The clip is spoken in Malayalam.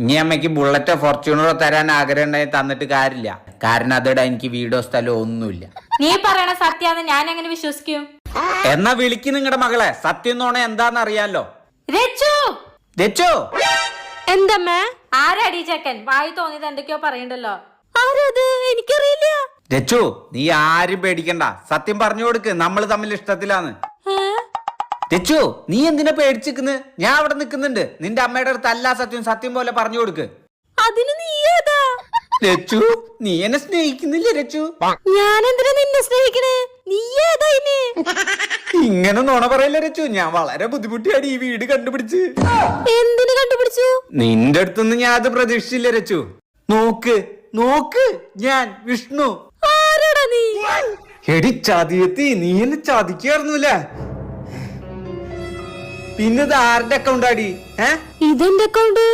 ഇനി അമ്മയ്ക്ക് ബുള്ളറ്റോ ഫോർച്യൂണറോ തരാൻ ആഗ്രഹം ഉണ്ടെങ്കിൽ തന്നിട്ട് കാര്യമില്ല. കാരണം അതിടാ എനിക്ക് വീടോ സ്ഥലമോ ഒന്നുമില്ല. നീ പറയണ സത്യാന്ന് ഞാൻ എങ്ങനെ വിശ്വസിക്കും? എന്നാ വിളിക്ക് നിങ്ങളുടെ മകളെ. സത്യം തോണ എന്താന്ന് അറിയാലോ. രച്ചു എന്തമ്മേ? ആരടി ചെക്കൻ? വായി തോന്നിയത് എന്തൊക്കെയോ പറയണ്ടല്ലോ. ആരത്? എനിക്കറിയില്ല. രച്ചു, നീ ആരും പേടിക്കണ്ട. സത്യം പറഞ്ഞു കൊടുക്ക്, നമ്മൾ തമ്മിൽ ഇഷ്ടത്തിലാന്ന്. രച്ചു, നീ എന്തിനാ പേടിച്ചിരിക്കുന്നു? ഞാൻ അവിടെ നിൽക്കുന്നുണ്ട്. നിന്റെ അമ്മയുടെ അടുത്ത് അല്ല സത്യം, സത്യം പോലെ പറഞ്ഞു കൊടുക്ക്. അതിന് നീ ഏതാ? രച്ചു, നീ എന്നെ സ്നേഹിക്കുന്നില്ല രച്ചു? ഞാൻ എന്തിനാ നിന്നെ സ്നേഹിക്കണേ? നീ ഏതാ ഇനി? ഇങ്ങനെ നുണ പറയില്ല രച്ചു. ഞാൻ വളരെ ബുദ്ധിമുട്ടിയാണ് ഈ വീട് കണ്ടുപിടിച്ച്. എന്തിനു കണ്ടുപിടിച്ചു? നിന്റെ അടുത്തൊന്നും ഞാൻ അത് പ്രതീക്ഷിച്ചില്ല രച്ചു. നോക്ക് നോക്ക്, ഞാൻ വിഷ്ണു. ആരാടാ നീ? എടി ചതിയെത്തി, നീ എന്നെ ചതിക്കായിരുന്നുല്ലേ? പിന്നെ ഇത് ആരുടെ അക്കൗണ്ടാടി? ഇതെന്റെ അക്കൗണ്ട്.